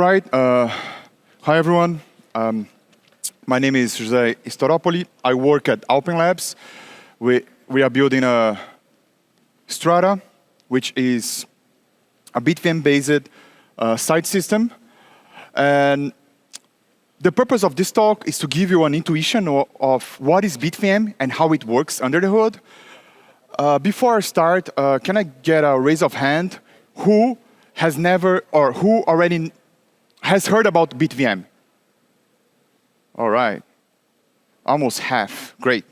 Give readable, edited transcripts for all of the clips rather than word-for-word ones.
right. Hi, everyone. My name is Storopoli. I work at Alpen Labs. We are building a Strata, which is a BitVM-based site system. And the purpose of this talk is to give you an intuition of what is BitVM and how it works under the hood. Before I start, can I get a raise of hand who has never or who already has heard about BitVM? All right, almost half, great.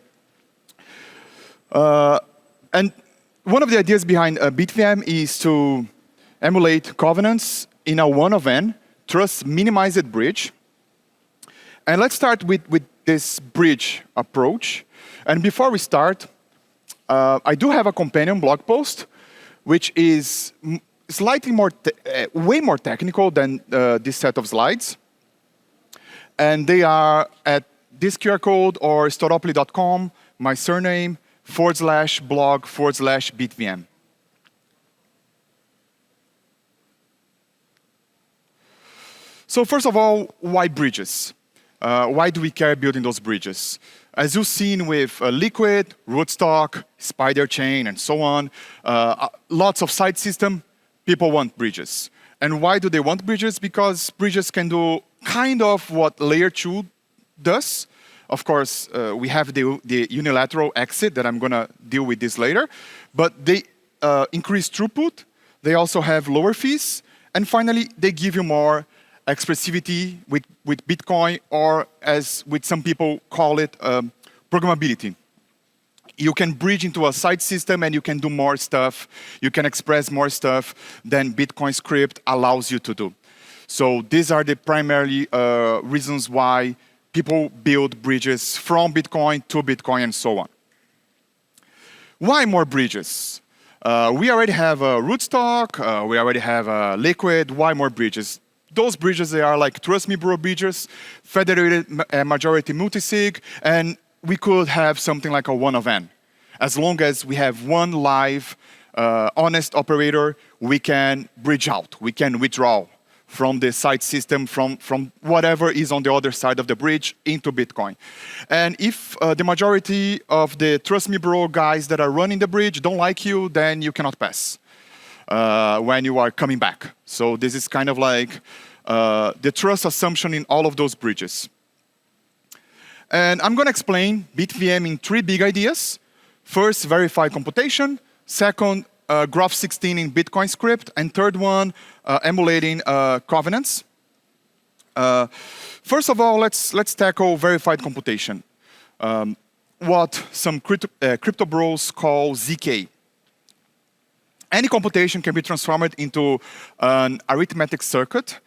And one of the ideas behind BitVM is to emulate covenants in a one-of-n, trust minimized bridge. And let's start with this bridge approach. And before we start, I do have a companion blog post, which is slightly more, way more technical than this set of slides. And they are at this QR code or storopoli.com, my surname, /blog/BitVM. So first of all, why bridges? Why do we care building those bridges? As you've seen with Liquid, Rootstock, Spider Chain, and so on, lots of side system, people want bridges. And why do they want bridges? Because bridges can do kind of what layer 2 does. Of course, we have the unilateral exit that I'm going to deal with this later. But they increase throughput. They also have lower fees. And finally, they give you more expressivity with Bitcoin, or as with some people call it, programmability. You can bridge into a side system and you can do more stuff. You can express more stuff than Bitcoin script allows you to do. So these are the primary reasons why people build bridges from Bitcoin to Bitcoin and so on. Why more bridges? We already have a Rootstock, we already have a Liquid. Why more bridges? Those bridges, they are like Trust Me Bro bridges, federated majority multisig, and we could have something like a one-of-n. As long as we have one live, honest operator, we can bridge out, we can withdraw from the side system, from whatever is on the other side of the bridge into Bitcoin. And if the majority of the Trust Me Bro guys that are running the bridge don't like you, then you cannot pass when you are coming back. So this is kind of like the trust assumption in all of those bridges. And I'm going to explain BitVM in 3 big ideas. First, verified computation. Second, Graph16 in Bitcoin script. And third one, emulating covenants. First of all, let's tackle verified computation. What some crypto bros call ZK. Any computation can be transformed into an arithmetic circuit.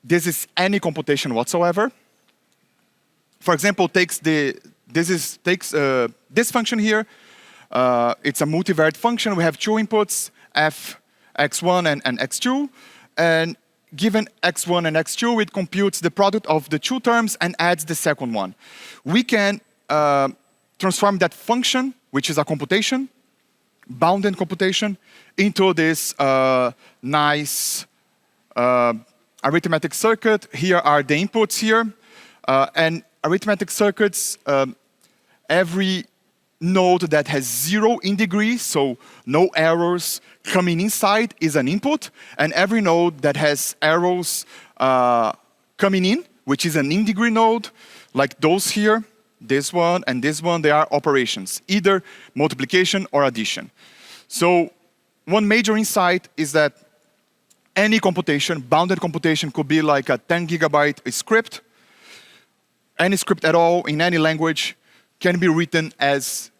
This is any computation whatsoever. For example, takes this function here. It's a multivariate function. We have 2 inputs, f, x1 and x2. And given x1 and x2, it computes the product of the 2 terms and adds the second one. We can transform that function, which is a computation, bounded computation, into this nice arithmetic circuit. Here are the inputs here. And arithmetic circuits, every node that has 0 in degree, so no errors coming inside, is an input. And every node that has errors coming in, which is an in-degree node, like those here, this one and this one, they are operations, either multiplication or addition. So one major insight is that any computation, bounded computation, could be like a 10 gigabyte script. Any script at all in any language can be written as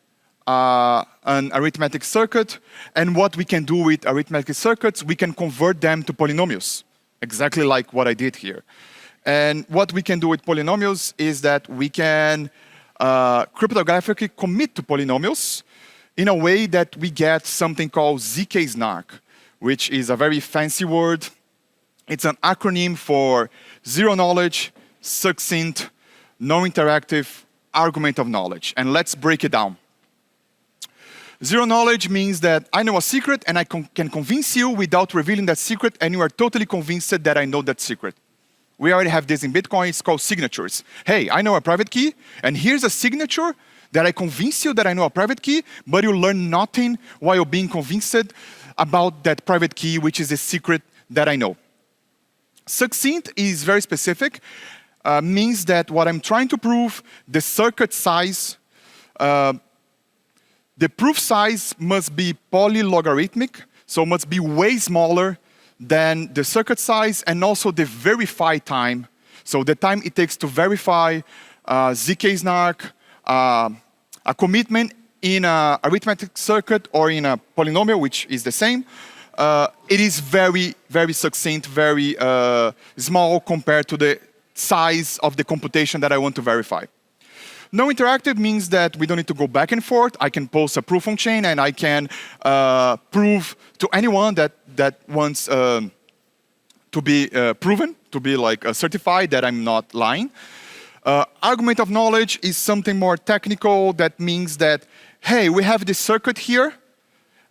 an arithmetic circuit. And what we can do with arithmetic circuits, we can convert them to polynomials, exactly like what I did here. And what we can do with polynomials is that we can cryptographically commit to polynomials in a way that we get something called zk-snark, which is a very fancy word. It's an acronym for zero knowledge, succinct, non-interactive argument of knowledge. And let's break it down. Zero knowledge means that I know a secret and I can convince you without revealing that secret, and you are totally convinced that I know that secret. We already have this in Bitcoin. It's called signatures. Hey, I know a private key, and here's a signature that I convince you that I know a private key, but you learn nothing while being convinced about that private key, which is a secret that I know. Succinct is very specific, means that what I'm trying to prove, the circuit size, the proof size must be polylogarithmic, so must be way smaller than the circuit size, and also the verify time. So the time it takes to verify ZK snark, a commitment in an arithmetic circuit or in a polynomial, which is the same. It is very, very succinct, very small compared to the size of the computation that I want to verify. Non-interactive means that we don't need to go back and forth. I can post a proof on chain and I can prove to anyone that wants to be proven, to be like certified that I'm not lying. Argument of knowledge is something more technical. That means that, hey, we have this circuit here.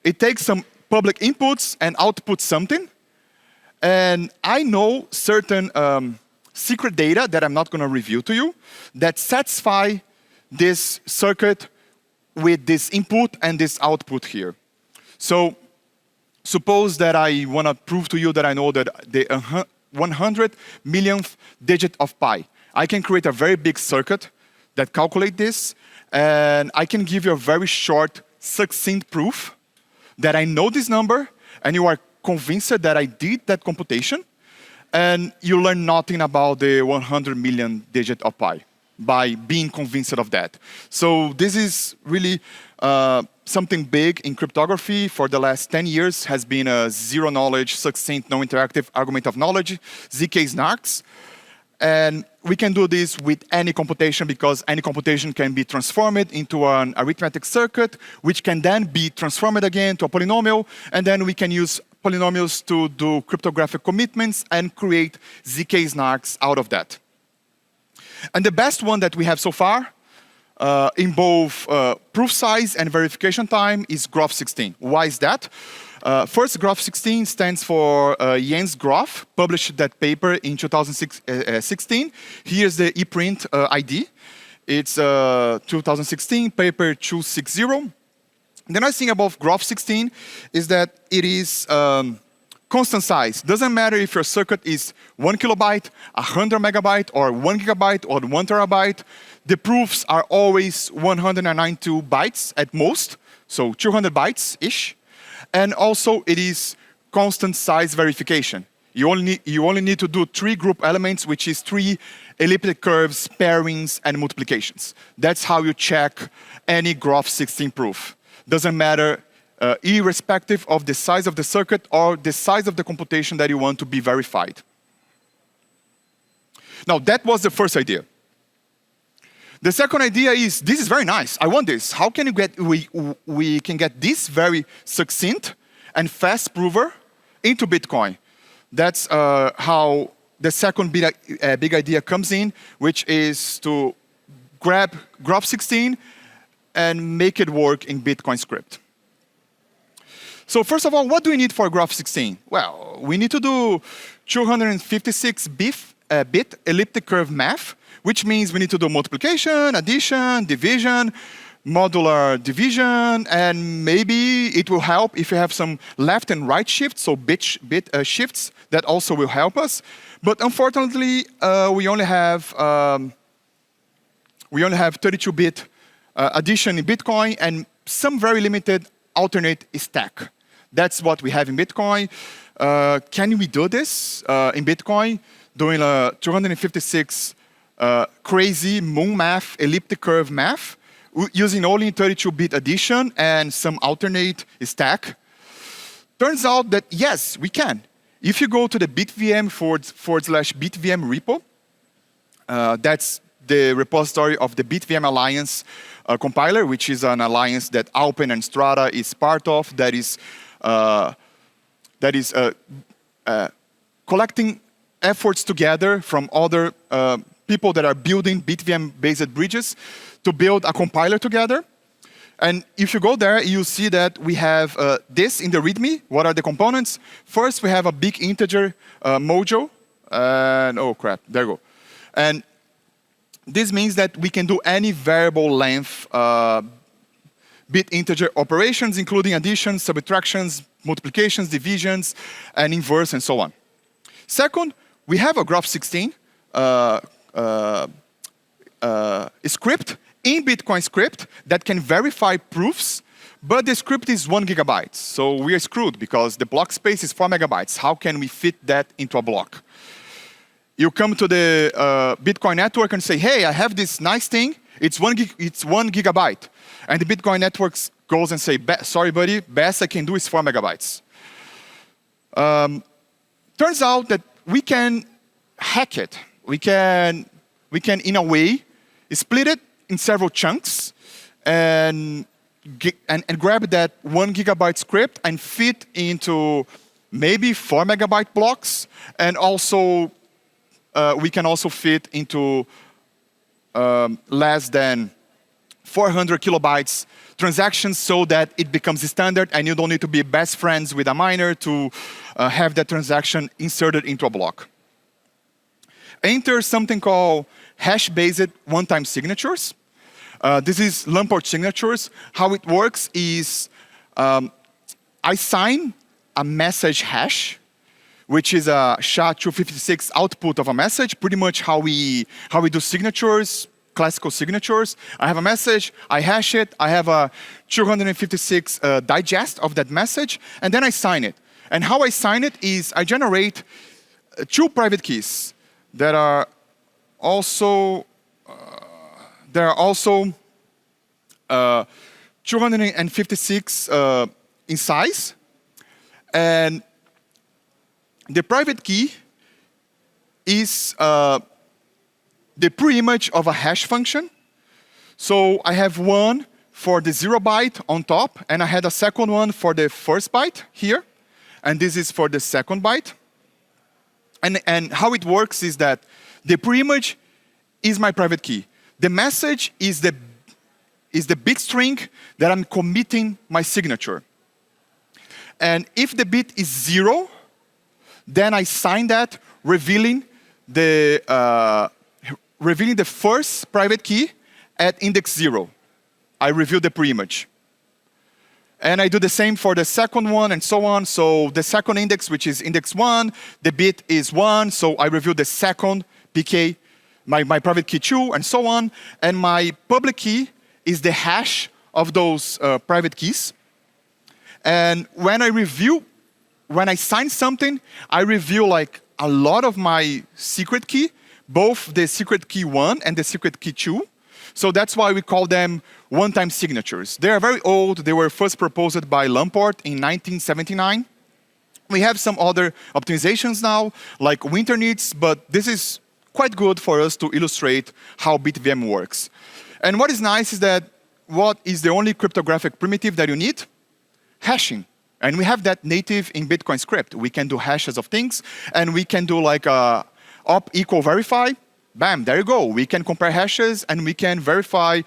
It takes some public inputs and outputs something. And I know certain secret data that I'm not going to reveal to you that satisfy this circuit with this input and this output here. So suppose that I want to prove to you that I know that the 100 millionth digit of pi. I can create a very big circuit that calculates this, and I can give you a very short, succinct proof that I know this number, and you are convinced that I did that computation, and you learn nothing about the 100 million digit of pi by being convinced of that. So this is really something big in cryptography for the last 10 years, has been a zero knowledge, succinct, non-interactive argument of knowledge, ZK snarks. And we can do this with any computation because any computation can be transformed into an arithmetic circuit, which can then be transformed again to a polynomial, and then we can use polynomials to do cryptographic commitments and create ZK snarks out of that. And the best one that we have so far in both proof size and verification time is Graph 16. Why is that? First, Graph 16 stands for Jens Graph, published that paper in 2016. Here's the ePrint ID. It's 2016, paper 260. The nice thing about Graph 16 is that it is constant size. Doesn't matter if your circuit is 1 kilobyte, 100 megabyte, or 1 gigabyte, or 1 terabyte. The proofs are always 192 bytes at most, so 200 bytes-ish. And also, it is constant size verification. You only need to do 3 group elements, which is 3 elliptic curves, pairings, and multiplications. That's how you check any Graph 16 proof. Doesn't matter, irrespective of the size of the circuit or the size of the computation that you want to be verified. Now, that was the first idea. The second idea is, this is very nice. I want this. How can we can get this very succinct and fast prover into Bitcoin? That's how the second big idea comes in, which is to grab Graph 16 and make it work in Bitcoin script. So first of all, what do we need for Graph 16? Well, we need to do 256-bit elliptic curve math, which means we need to do multiplication, addition, division, modular division, and maybe it will help if you have some left and right shifts, so bit shifts, that also will help us. But unfortunately, we only have 32-bit addition in Bitcoin and some very limited alternate stack. That's what we have in Bitcoin. Can we do this in Bitcoin, doing a 256 crazy moon math, elliptic curve math, using only 32-bit addition and some alternate stack? Turns out that yes, we can. If you go to the BitVM /BitVM repo, that's the repository of the BitVM Alliance compiler, which is an alliance that Alpen and Strata is part of, that is collecting efforts together from other people that are building BitVM-based bridges to build a compiler together. And if you go there, you see that we have this in the README. What are the components? First, we have a big integer module. And oh crap, there you go. And this means that we can do any variable length bit integer operations, including additions, subtractions, multiplications, divisions, and inverse, and so on. Second, we have a graph16 script in Bitcoin script that can verify proofs, but the script is 1 gigabyte. So we are screwed because the block space is 4 megabytes. How can we fit that into a block? You come to the Bitcoin network and say, hey, I have this nice thing. It's 1 gigabyte. And the Bitcoin network goes and say, sorry, buddy, best I can do is 4 megabytes. Turns out that we can hack it. We can, in a way, split it in several chunks and grab that 1 gigabyte script and fit into maybe 4 megabyte blocks. And also, we can also fit into less than 400 kilobytes transactions so that it becomes standard and you don't need to be best friends with a miner to have that transaction inserted into a block. Enter something called hash-based one-time signatures. This is Lamport signatures. How it works is I sign a message hash, which is a SHA-256 output of a message, pretty much how we do signatures, classical signatures. I have a message, I hash it, I have a 256 digest of that message, and then I sign it. And how I sign it is I generate 2 private keys that are also 256 in size, and the private key is the pre-image of a hash function. So I have one for the 0 byte on top, and I had a second one for the first byte here, and this is for the second byte. And how it works is that the pre-image is my private key. The message is the bit string that I'm committing my signature. And if the bit is 0, then I sign that, revealing the first private key at index 0. I reveal the pre-image. And I do the same for the second one and so on. So the second index, which is index 1, the bit is 1, so I reveal the second PK, my private key 2, and so on. And my public key is the hash of those private keys. And when I sign something, I reveal like a lot of my secret key, both the secret key 1 and the secret key 2. So that's why we call them one-time signatures. They are very old. They were first proposed by Lamport in 1979. We have some other optimizations now, like winter needs, but this is quite good for us to illustrate how BitVM works. And what is nice is that what is the only cryptographic primitive that you need? Hashing. And we have that native in Bitcoin script. We can do hashes of things, and we can do like a op equal verify. Bam, there you go. We can compare hashes, and we can verify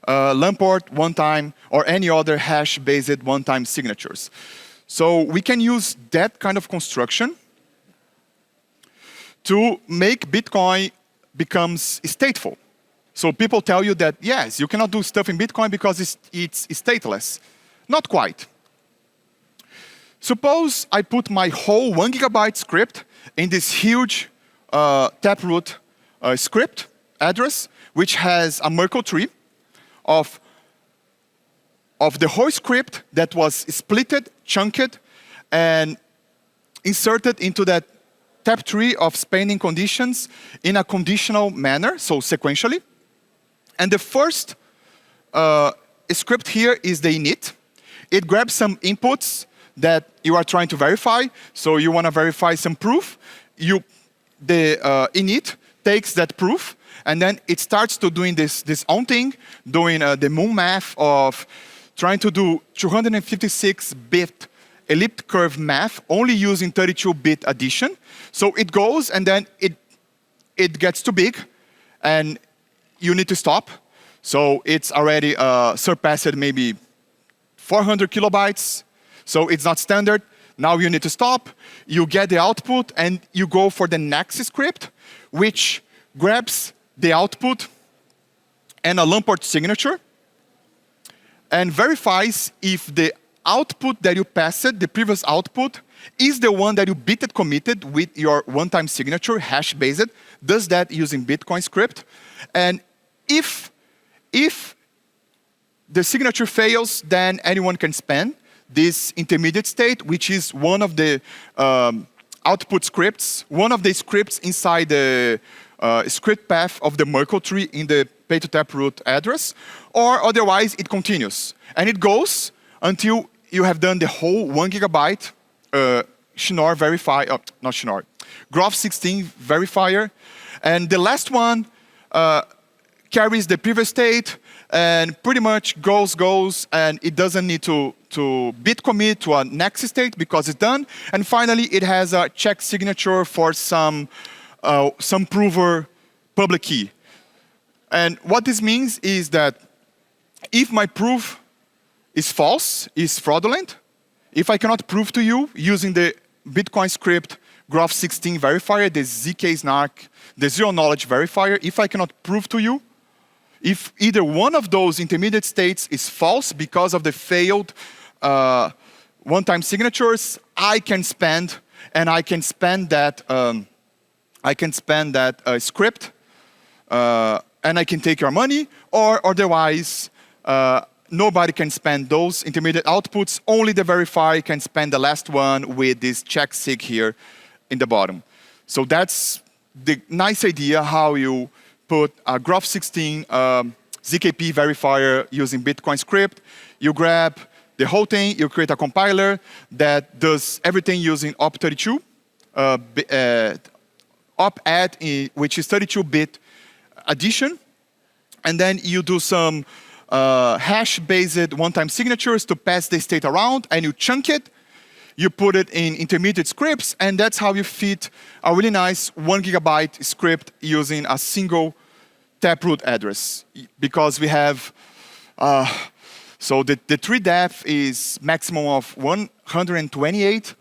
Lamport one-time or any other hash-based one-time signatures. So we can use that kind of construction to make Bitcoin becomes stateful. So people tell you that, yes, you cannot do stuff in Bitcoin because it's stateless. Not quite. Suppose I put my whole 1 gigabyte script in this huge taproot script address, which has a Merkle tree of the whole script that was splitted, chunked, and inserted into that tap tree of spanning conditions in a conditional manner, so sequentially. And the first script here is the init. It grabs some inputs that you are trying to verify. So you want to verify some proof. The init takes that proof, and then it starts to doing this own thing, doing the moon math of trying to do 256-bit elliptic curve math, only using 32-bit addition. So it goes, and then it gets too big, and you need to stop. So it's already surpassed maybe 400 kilobytes. So it's not standard. Now you need to stop. You get the output, and you go for the next script, which grabs the output and a Lamport signature and verifies if the output that you passed, the previous output, is the one that you bit committed with your one-time signature, hash-based, does that using Bitcoin script. And if the signature fails, then anyone can spend this intermediate state, which is one of the output scripts, one of the scripts inside the script path of the Merkle tree in the pay-to-taproot address, or otherwise it continues. And it goes until you have done the whole 1 gigabyte Schnorr verifier, not Schnorr, Graph16 verifier. And the last one carries the previous state and pretty much goes, and it doesn't need to bit commit to a next state because it's done. And finally, it has a check signature for some prover public key. And what this means is that if my proof is false, is fraudulent, if I cannot prove to you using the Bitcoin script Graph16 verifier, the zk-snark, the zero knowledge verifier, if I cannot prove to you, if either one of those intermediate states is false because of the failed one-time signatures, I can spend, and I can spend that script, and I can take your money, or otherwise, nobody can spend those intermediate outputs. Only the verifier can spend the last one with this check sig here in the bottom. So that's the nice idea how you put a Graph16 ZKP verifier using Bitcoin script. You grab the whole thing, you create a compiler that does everything using op32, op-add, which is 32-bit addition. And then you do some hash-based one-time signatures to pass the state around, and you chunk it. You put it in intermediate scripts, and that's how you fit a really nice 1 gigabyte script using a single taproot address. Because we have, so the tree depth is maximum of 128.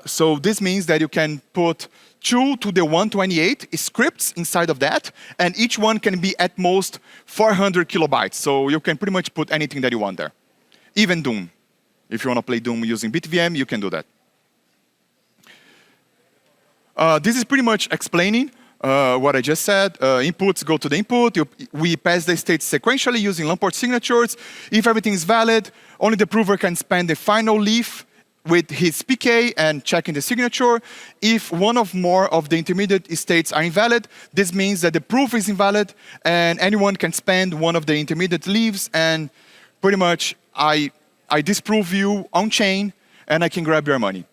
So this means that you can put 2 to the 128 scripts inside of that, and each one can be at most 400 kilobytes. So you can pretty much put anything that you want there, even Doom. If you want to play Doom using BitVM, you can do that. This is pretty much explaining what I just said. Inputs go to the input. We pass the states sequentially using Lamport signatures. If everything is valid, only the prover can spend the final leaf with his PK and checking the signature. If one or more of the intermediate states are invalid, this means that the proof is invalid, and anyone can spend one of the intermediate leaves, and pretty much I disprove you on chain, and I can grab your money.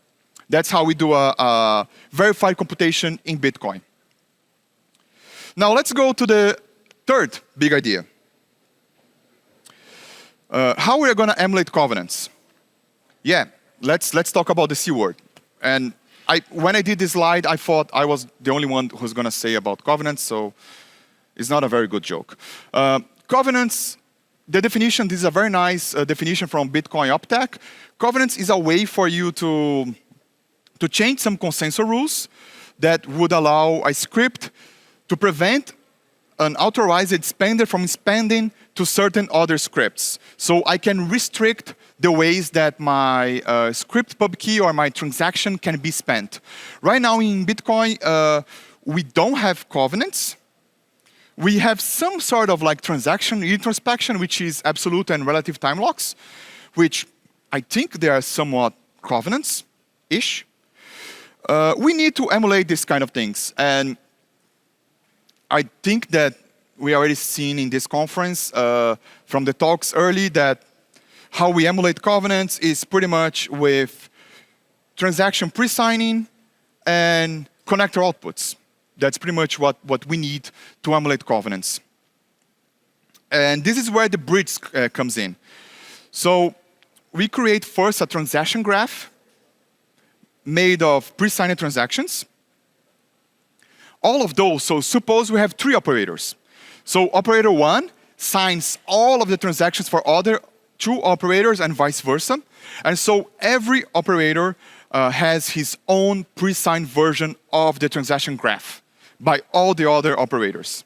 That's how we do a verified computation in Bitcoin. Now let's go to the third big idea. How we're going to emulate covenants. Yeah, let's talk about the C word. And when I did this slide, I thought I was the only one who's going to say about covenants, so it's not a very good joke. Covenants. The definition, this is a very nice definition from Bitcoin Optech. Covenants is a way for you to change some consensus rules that would allow a script to prevent an authorized spender from spending to certain other scripts. So I can restrict the ways that my script pub key or my transaction can be spent. Right now in Bitcoin, we don't have covenants. We have some sort of like transaction introspection, which is absolute and relative time locks, which I think they are somewhat covenants-ish. We need to emulate these kind of things. And I think that we already seen in this conference from the talks early that how we emulate covenants is pretty much with transaction pre-signing and connector outputs. That's pretty much what we need to emulate covenants. And this is where the bridge comes in. So we create first a transaction graph made of pre-signed transactions. All of those, so suppose we have 3 operators. So operator 1 signs all of the transactions for other two operators and vice versa. And so every operator has his own pre-signed version of the transaction graph by all the other operators.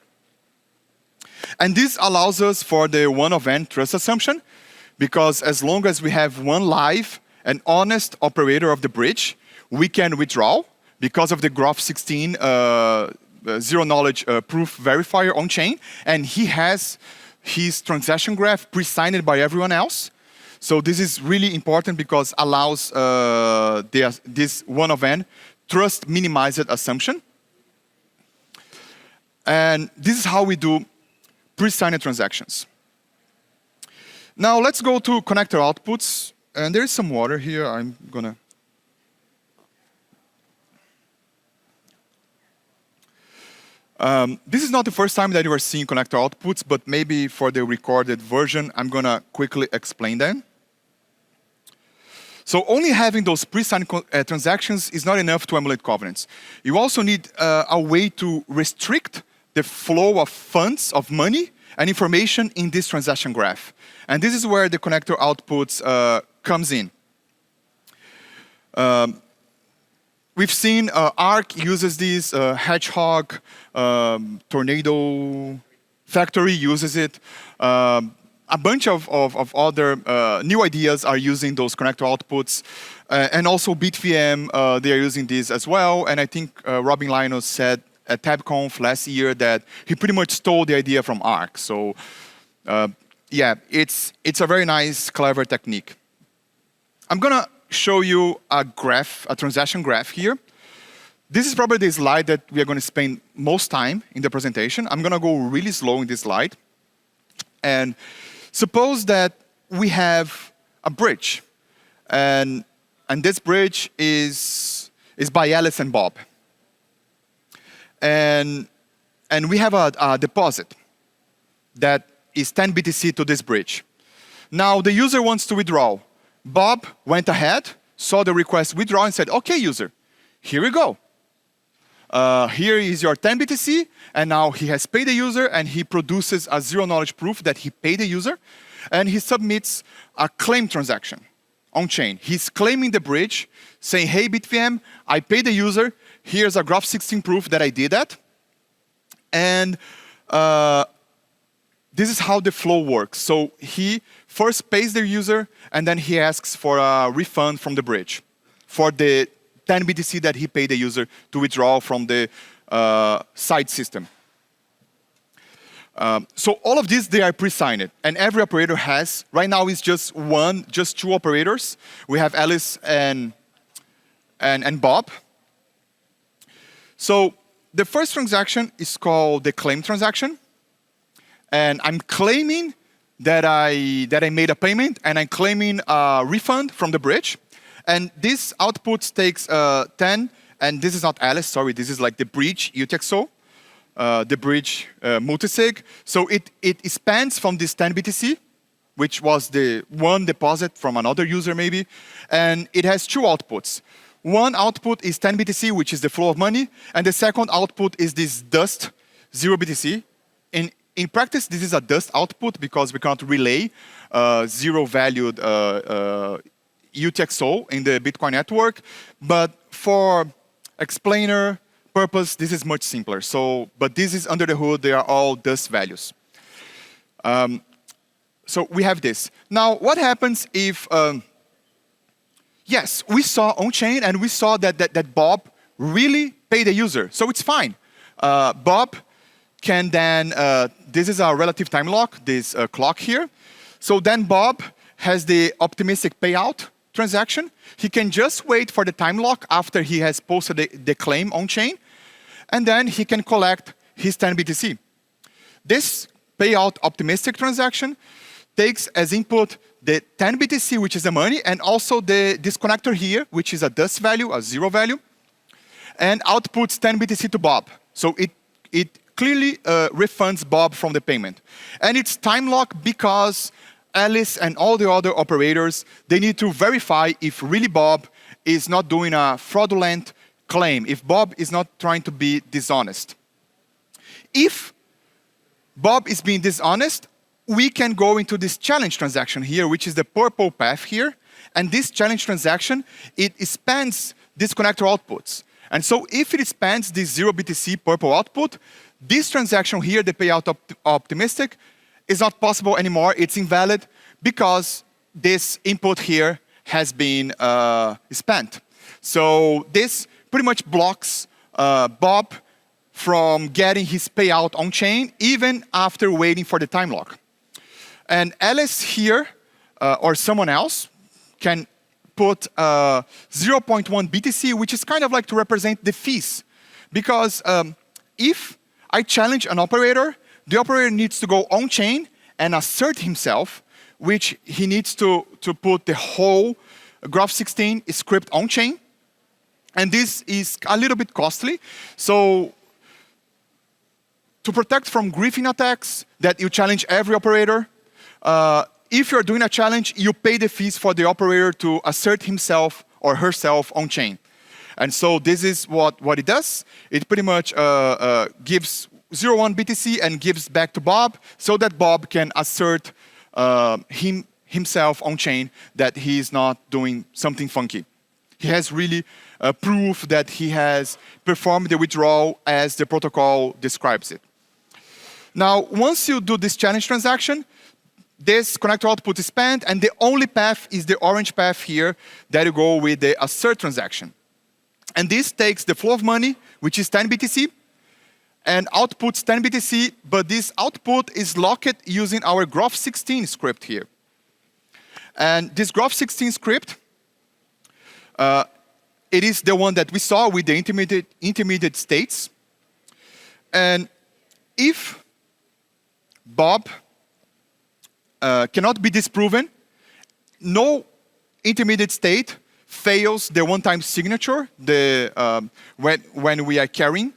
And this allows us for the one-of-n trust assumption, because as long as we have one live and honest operator of the bridge, we can withdraw because of the Graph16 zero-knowledge proof verifier on-chain, and he has his transaction graph pre-signed by everyone else. So this is really important because allows this one-of-n trust minimized assumption. And this is how we do pre-signed transactions. Now let's go to connector outputs. And there is some water here. I'm gonna. This is not the first time that you are seeing connector outputs, but maybe for the recorded version, I'm gonna quickly explain them. So only having those pre-signed transactions is not enough to emulate covenants. You also need a way to restrict the flow of funds, of money, and information in this transaction graph. And this is where the connector outputs comes in. We've seen Arc uses this, Hedgehog, Tornado Factory uses it. A bunch of other new ideas are using those connector outputs. And also BitVM, they are using this as well. And I think Robin Linus said at devconf last year that he pretty much stole the idea from Arc. So yeah, it's a very nice, clever technique. I'm gonna show you a graph, a transaction graph here. This is probably the slide that we are going to spend most time in the presentation. I'm going to go really slow in this slide. And suppose that we have a bridge. And this bridge is by Alice and Bob. And we have a deposit that is 10 BTC to this bridge. Now the user wants to withdraw. Bob went ahead, saw the request withdraw, and said, OK, user, here we go. Here is your 10 BTC, and now he has paid the user, and he produces a zero-knowledge proof that he paid the user, and he submits a claim transaction on-chain. He's claiming the bridge, saying, hey, BitVM, I paid the user. Here's a Graph16 proof that I did that. And this is how the flow works. So he first pays the user, and then he asks for a refund from the bridge for the 10 BTC that he paid the user to withdraw from the side system. So all of these, they are pre-signed, and every operator has. Right now, it's just two operators. We have Alice and Bob. So the first transaction is called the claim transaction. And I'm claiming that I made a payment, and I'm claiming a refund from the bridge. And this output takes 10, and this is not Alice, sorry, this is like the bridge UTXO, the bridge multisig. So it spans from this 10 BTC, which was the one deposit from another user maybe, and it has two outputs. One output is 10 BTC, which is the flow of money, and the second output is this dust, 0 BTC. In practice, this is a dust output because we cannot relay zero-valued UTXO in the Bitcoin network. But for explainer purpose, this is much simpler. So, but this is under the hood. They are all dust values. So we have this. Now, what happens if, yes, we saw on-chain, and we saw that Bob really paid the user. So it's fine. Bob can then, this is a relative time lock, this clock here. So then Bob has the optimistic payout transaction. He can just wait for the time lock after he has posted the claim on-chain, and then he can collect his 10 BTC. This payout optimistic transaction takes as input the 10 BTC, which is the money, and also this connector here, which is a dust value, a zero value, and outputs 10 BTC to Bob. So it clearly refunds Bob from the payment. And it's time lock because Alice and all the other operators, they need to verify if really Bob is not doing a fraudulent claim, if Bob is not trying to be dishonest. If Bob is being dishonest, we can go into this challenge transaction here, which is the purple path here. And this challenge transaction, it spans these connector outputs. And so if it spans this 0 BTC purple output, this transaction here, the payout optimistic, is not possible anymore. It's invalid because this input here has been spent. So this pretty much blocks Bob from getting his payout on chain, even after waiting for the time lock. And Alice here, or someone else, can put 0.1 BTC, which is kind of like to represent the fees. Because if I challenge an operator, the operator needs to go on chain and assert himself, which he needs to put the whole Graph16 script on chain. And this is a little bit costly. So to protect from griefing attacks that you challenge every operator, if you're doing a challenge, you pay the fees for the operator to assert himself or herself on chain. And so this is what it does. It pretty much gives 0.1 BTC and gives back to Bob so that Bob can assert himself on chain that he's not doing something funky. He has really proof that he has performed the withdrawal as the protocol describes it. Now, once you do this challenge transaction, this connector output is spent, and the only path is the orange path here that you go with the assert transaction. And this takes the flow of money, which is 10 BTC, and outputs 10 BTC, but this output is locked using our Graph16 script here. And this Graph16 script, it is the one that we saw with the intermediate states. And if Bob cannot be disproven, no intermediate state fails the one-time signature when we are carrying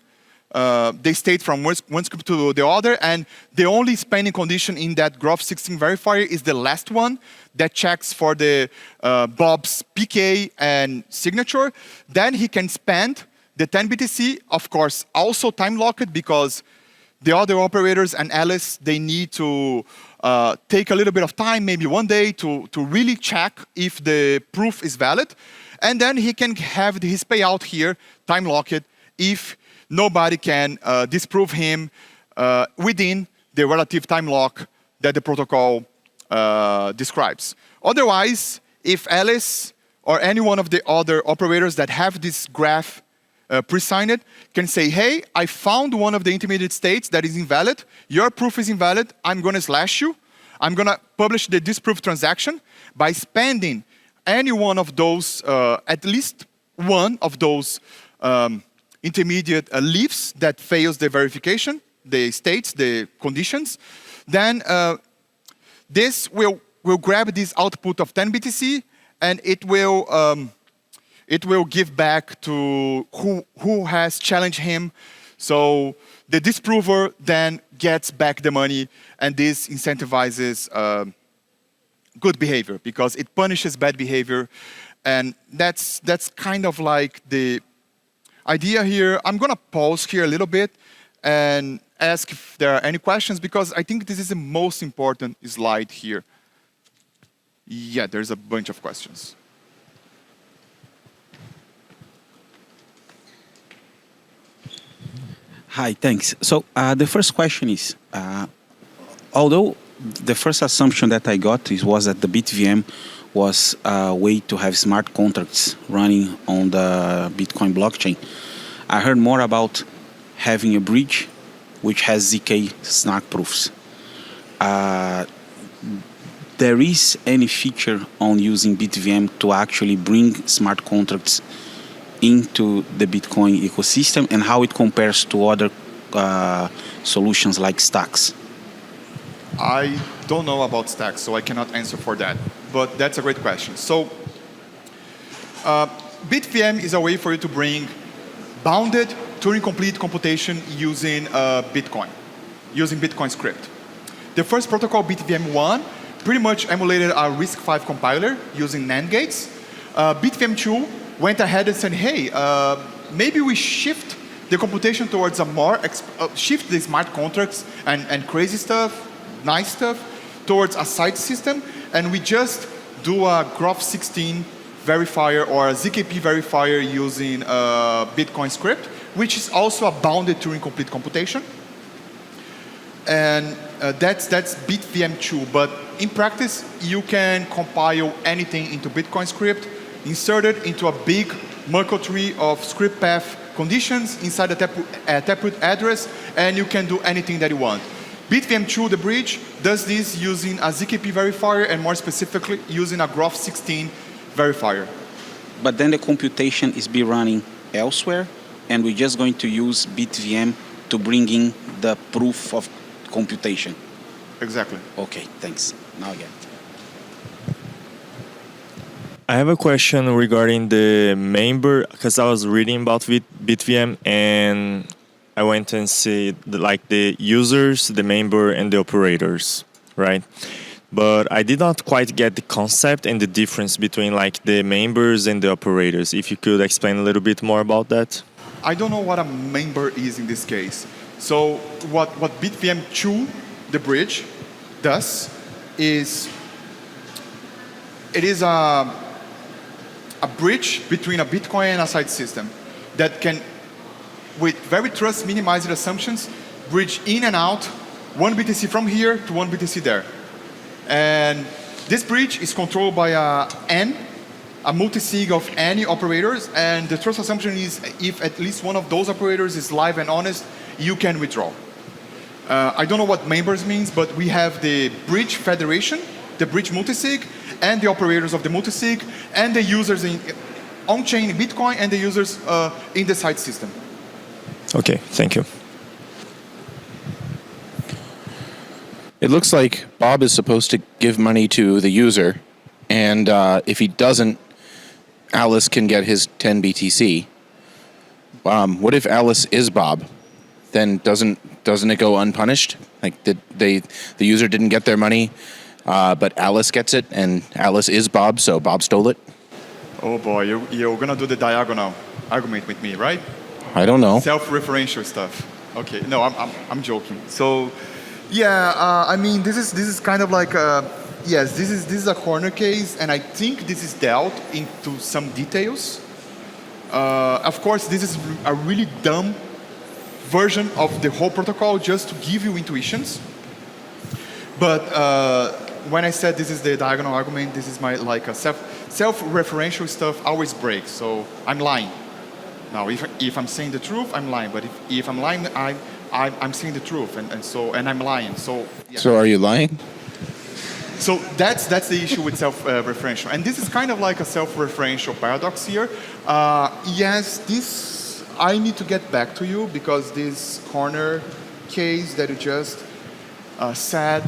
the state from one script to the other, and the only spending condition in that Graph16 verifier is the last one that checks for the Bob's PK and signature. Then he can spend the 10 BTC, of course, also time locked, because the other operators and Alice, they need to take a little bit of time, maybe one day, to really check if the proof is valid. And then he can have his payout here, time locked, if nobody can disprove him within the relative time lock that the protocol describes. Otherwise, if Alice or any one of the other operators that have this graph pre-signed can say, hey, I found one of the intermediate states that is invalid. Your proof is invalid. I'm going to slash you. I'm going to publish the disproved transaction by spending any one of those, at least one of those intermediate leaves that fails the verification, the states, the conditions. Then this will grab this output of 10 BTC, and it will give back to who has challenged him. So the disprover then gets back the money, and this incentivizes good behavior because it punishes bad behavior. And that's kind of like the idea here. I'm going to pause here a little bit and ask if there are any questions, because I think this is the most important slide here. Yeah, there's a bunch of questions. Hi, thanks. So the first question is, although the first assumption that I got was that the BitVM was a way to have smart contracts running on the Bitcoin blockchain, I heard more about having a bridge which has ZK snark proofs. There is any feature on using BitVM to actually bring smart contracts into the Bitcoin ecosystem, and how it compares to other solutions like stacks? I don't know about stacks, so I cannot answer for that. But that's a great question. So BitVM is a way for you to bring bounded Turing-complete computation using Bitcoin, using Bitcoin script. The first protocol, BitVM 1, pretty much emulated a RISC-V compiler using NAND gates. BitVM 2 went ahead and said, hey, maybe we shift the computation towards a more, shift the smart contracts and crazy stuff, nice stuff, towards a side system, and we just do a Graph16 verifier or a ZKP verifier using a Bitcoin script, which is also a bounded Turing complete computation. And that's BitVM2, but in practice, you can compile anything into Bitcoin script, insert it into a big Merkle tree of script path conditions inside a taproot address, and you can do anything that you want. BitVM2, the bridge, does this using a ZKP verifier and more specifically using a Graph16 verifier. But then the computation is be running elsewhere, and we're just going to use BitVM to bring in the proof of computation. Exactly. Okay, thanks. Now I get it. I have a question regarding the member, because I was reading about BitVM and I went and see the users, the member, and the operators, right? But I did not quite get the concept and the difference between the members and the operators. If you could explain a little bit more about that. I don't know what a member is in this case. So what BitVM2, the bridge, does is it is a bridge between a Bitcoin and a side system that can, with very trust minimized assumptions, bridge in and out one BTC from here to one BTC there. And this bridge is controlled by a multisig of any operators, and the trust assumption is if at least one of those operators is live and honest, you can withdraw. I don't know what members means, but we have the bridge federation, the bridge multisig, and the operators of the multisig, and the users in on-chain Bitcoin, and the users in the side system. Okay, thank you. It looks like Bob is supposed to give money to the user, and if he doesn't, Alice can get his 10 BTC. What if Alice is Bob? Then doesn't it go unpunished? The user didn't get their money, but Alice gets it, and Alice is Bob, so Bob stole it? Oh boy, you're gonna do the diagonal argument with me, right? I don't know. Self-referential stuff. Okay, no, I'm joking. So, yeah, I mean, this is kind of like yes, this is a corner case, and I think this is dealt into some details. Of course, this is a really dumb version of the whole protocol just to give you intuitions. But when I said this is the diagonal argument, this is my a self-referential stuff always breaks. So I'm lying. Now, if I'm saying the truth, I'm lying. But if I'm lying, I'm saying the truth, and I'm lying. So yeah. So are you lying? So that's the issue with self-referential, and this is kind of like a self-referential paradox here. Yes, this I need to get back to you because this corner case that you just said,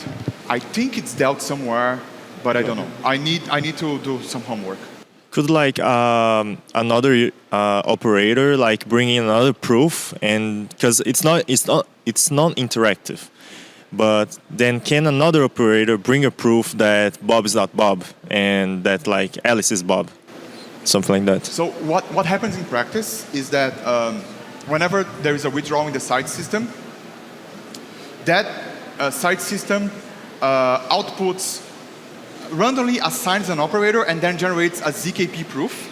I think it's dealt somewhere, but I don't know. I need to do some homework. Could another operator bring in another proof, and because it's not interactive, but then can another operator bring a proof that Bob is not Bob and that Alice is Bob, something like that? So what happens in practice is that whenever there is a withdrawal in the side system, that side system outputs randomly assigns an operator and then generates a ZKP proof.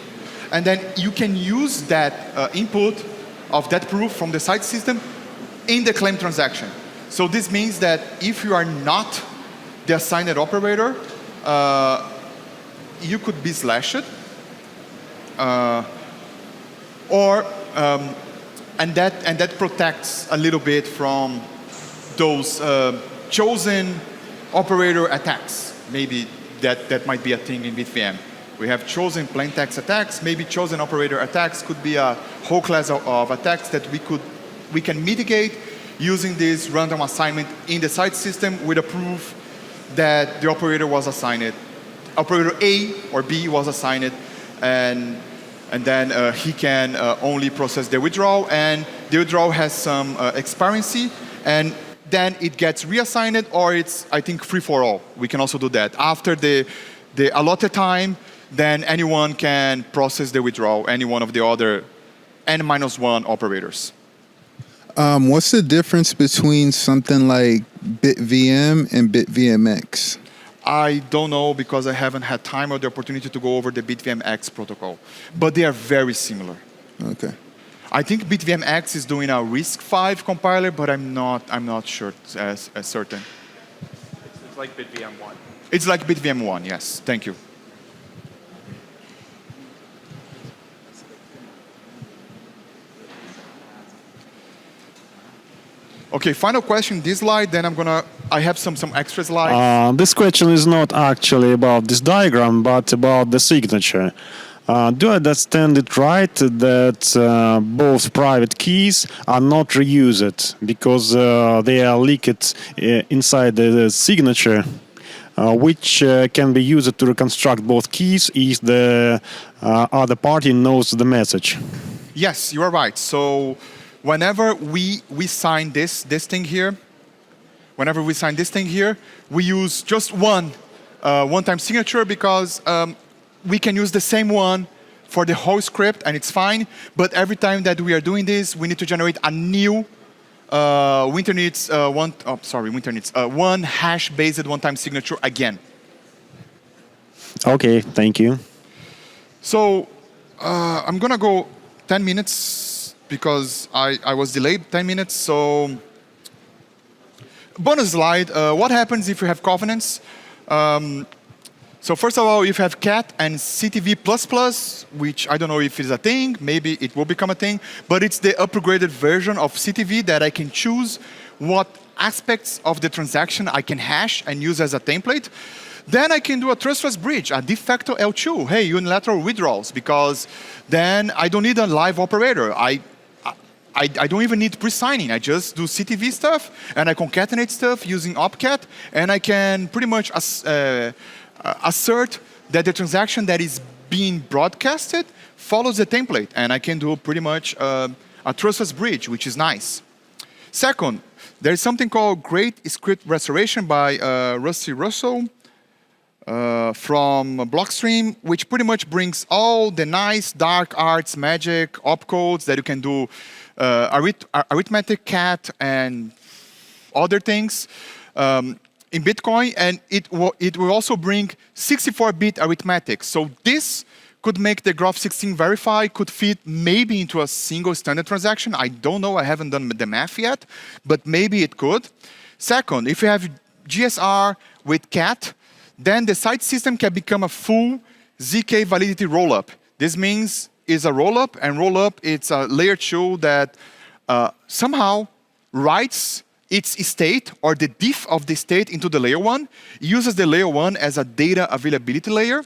And then you can use that input of that proof from the side system in the claim transaction. So this means that if you are not the assigned operator, you could be slashed. And that protects a little bit from those chosen operator attacks. Maybe that might be a thing in BitVM. We have chosen plain text attacks. Maybe chosen operator attacks could be a whole class of attacks that we can mitigate using this random assignment in the side system with a proof that the operator was assigned. Operator A or B was assigned, and then he can only process the withdrawal, and the withdrawal has some expirancy, and then it gets reassigned, or it's, I think, free for all. We can also do that. After the allotted time, then anyone can process the withdrawal, any one of the other n-1 operators. What's the difference between something like BitVM and BitVMX? I don't know because I haven't had time or the opportunity to go over the BitVM X protocol. But they are very similar. Okay. I think BitVM X is doing a RISC-V compiler, but I'm not sure as certain. It's like BitVM 1. It's like BitVM 1, yes. Thank you. Okay, final question, this slide, then I have some extra slides. This question is not actually about this diagram, but about the signature. Do I understand it right that both private keys are not reused because they are leaked inside the signature, which can be used to reconstruct both keys if the other party knows the message? Yes, you are right. So whenever we sign this thing here, we use just one-time signature because we can use the same one for the whole script and it's fine. But every time that we are doing this, we need to generate a new one hash-based one-time signature again. Okay, thank you. So I'm gonna go 10 minutes because I was delayed 10 minutes. So bonus slide, what happens if you have covenants? So first of all, if you have cat and CTV++, which I don't know if it's a thing, maybe it will become a thing, but it's the upgraded version of CTV that I can choose what aspects of the transaction I can hash and use as a template. Then I can do a trustless bridge, a de facto L2, hey, unilateral withdrawals, because then I don't need a live operator. I don't even need pre-signing. I just do CTV stuff, and I concatenate stuff using opcat, and I can pretty much assert that the transaction that is being broadcasted follows the template, and I can do pretty much a trustless bridge, which is nice. Second, there's something called Great Script Restoration by Rusty Russell from Blockstream, which pretty much brings all the nice dark arts, magic, opcodes that you can do arithmetic cat and other things in Bitcoin, and it will also bring 64-bit arithmetic. So this could make the Graph16 verify, could fit maybe into a single standard transaction. I don't know, I haven't done the math yet, but maybe it could. Second, if you have GSR with cat, then the side system can become a full ZK validity rollup. This means it's a rollup, and rollup it's a layer 2 that somehow writes its state or the diff of the state into the layer 1, uses the layer 1 as a data availability layer.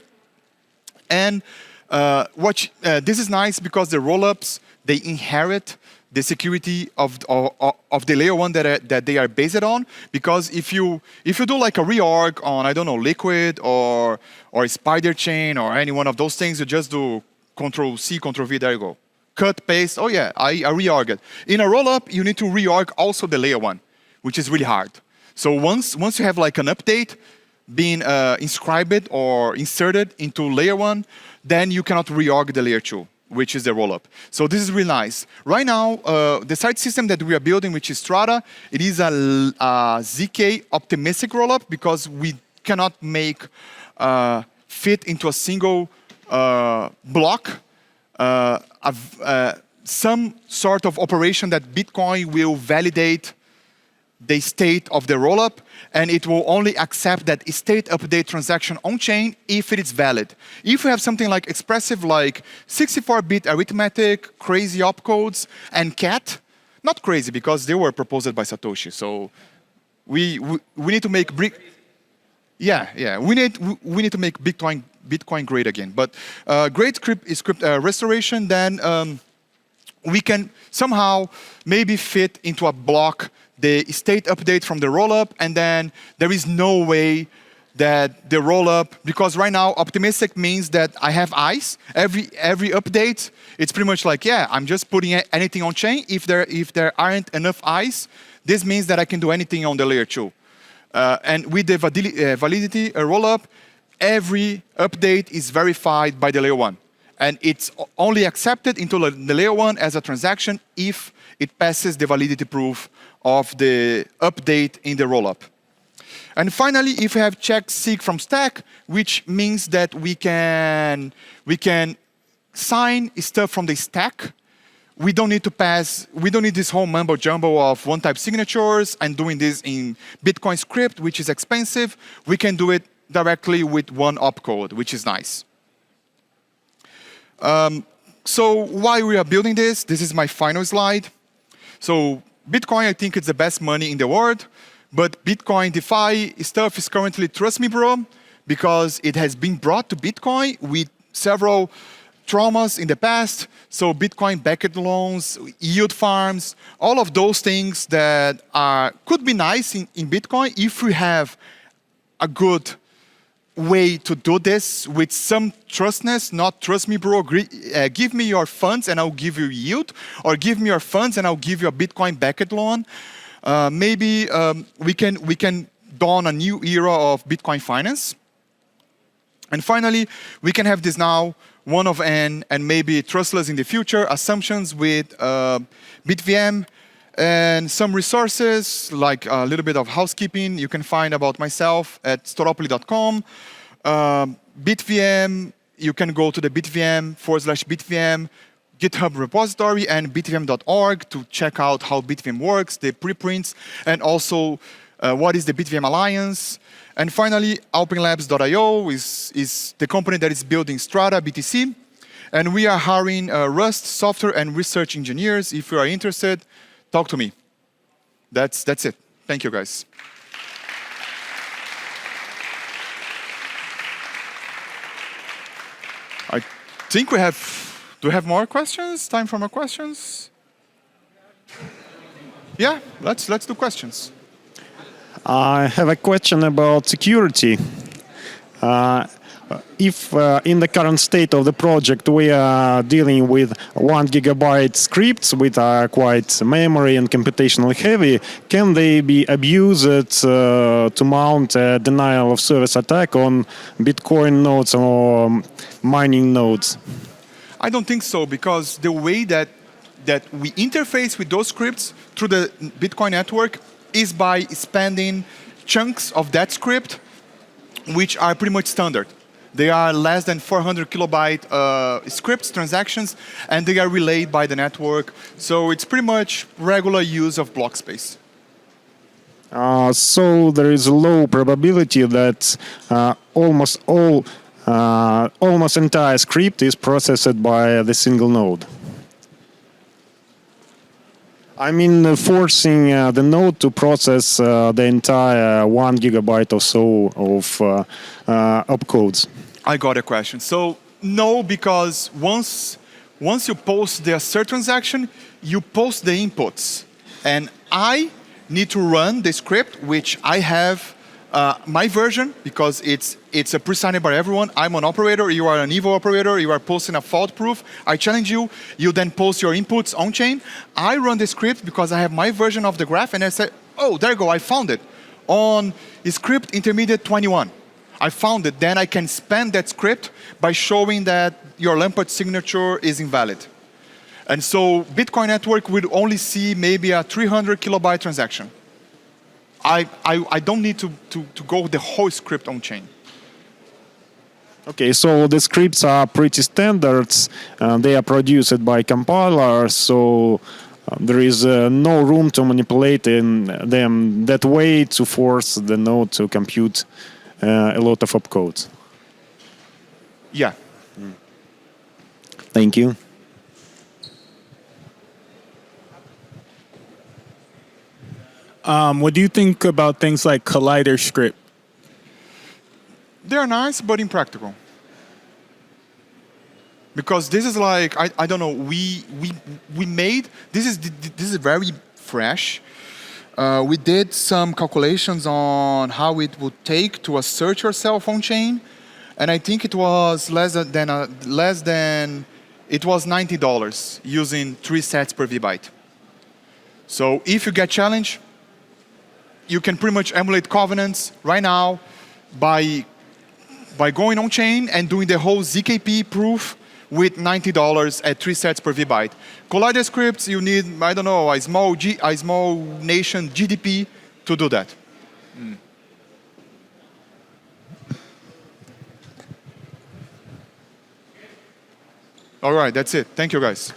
And this is nice because the rollups, they inherit the security of the layer 1 that they are based on. Because if you do like a reorg on, I don't know, Liquid or Spider Chain or any one of those things, you just do Control-C, Control-V, there you go. Cut, paste, oh yeah, I reorg it. In a rollup, you need to reorg also the layer 1, which is really hard. So once you have like an update being inscribed or inserted into layer 1, then you cannot reorg the layer 2, which is the rollup. So this is really nice. Right now, the side system that we are building, which is Strata, it is a ZK optimistic rollup because we cannot make fit into a single block some sort of operation that Bitcoin will validate the state of the rollup, and it will only accept that state update transaction on-chain if it is valid. If we have something like expressive like 64-bit arithmetic, crazy opcodes, and cat, not crazy because they were proposed by Satoshi, so we need to make we need to make Bitcoin great again. But great script restoration, then we can somehow maybe fit into a block the state update from the rollup, and then there is no way that the rollup, because right now optimistic means that I have ice. Every update, it's pretty much like, yeah, I'm just putting anything on chain. If there aren't enough ice, this means that I can do anything on the layer 2. And with the validity rollup, every update is verified by the layer 1. And it's only accepted into the layer 1 as a transaction if it passes the validity proof of the update in the rollup. And finally, if we have check seek from stack, which means that we can sign stuff from the stack. We don't need this whole mumbo jumbo of one-type signatures and doing this in Bitcoin script, which is expensive. We can do it directly with one opcode, which is nice. So why we are building this? This is my final slide. So Bitcoin, I think it's the best money in the world, but Bitcoin DeFi stuff is currently trust me, bro, because it has been brought to Bitcoin with several traumas in the past. So Bitcoin backed loans, yield farms, all of those things that could be nice in Bitcoin if we have a good way to do this with some trustness, not trust me, bro, give me your funds and I'll give you yield, or give me your funds and I'll give you a Bitcoin backed loan. Maybe we can dawn a new era of Bitcoin finance. And finally, we can have this now, one of n, and maybe trustless in the future, assumptions with BitVM, and some resources, like a little bit of housekeeping you can find about myself at storopoli.com. BitVM, you can go to the BitVM/BitVM GitHub repository and bitvm.org to check out how BitVM works, the preprints, and also what is the BitVM Alliance. And finally, openlabs.io is the company that is building Strata BTC. And we are hiring Rust software and research engineers. If you are interested, talk to me. That's it. Thank you, guys. I think we have. Do we have more questions? Time for more questions? Yeah, let's do questions. I have a question about security. If in the current state of the project we are dealing with 1 gigabyte scripts which are quite memory and computationally heavy, can they be abused to mount a denial of service attack on Bitcoin nodes or mining nodes? I don't think so, because the way that we interface with those scripts through the Bitcoin network is by spending chunks of that script, which are pretty much standard. They are less than 400 kilobyte scripts, transactions, and they are relayed by the network. So it's pretty much regular use of block space. So there is a low probability that almost entire script is processed by the single node. I mean, forcing the node to process the entire 1 gigabyte or so of opcodes. I got a question. So no, because once you post the assert transaction, you post the inputs, and I need to run the script, which I have my version, because it's a pre-signed by everyone. I'm an operator, you are an evil operator, you are posting a fault proof. I challenge you, you then post your inputs on chain. I run the script because I have my version of the graph, and I say, oh, there you go, I found it. On script intermediate 21. I found it, then I can spam that script by showing that your Lampert signature is invalid. And so Bitcoin network would only see maybe a 300 kilobyte transaction. I don't need to go the whole script on chain. Okay, so the scripts are pretty standard. They are produced by compilers, so there is no room to manipulate them that way to force the node to compute a lot of opcodes. Yeah. Thank you. What do you think about things like Collider script? They're nice, but impractical. Because this is like, I don't know, we made, this is very fresh. We did some calculations on how it would take to assert yourself on chain, and I think it was less than it was $90 using 3 sets per vbyte. So if you get challenged, you can pretty much emulate covenants right now by going on chain and doing the whole ZKP proof with $90 at 3 sets per vbyte. Collider scripts, you need, I don't know, a small nation GDP to do that. All right, that's it. Thank you, guys.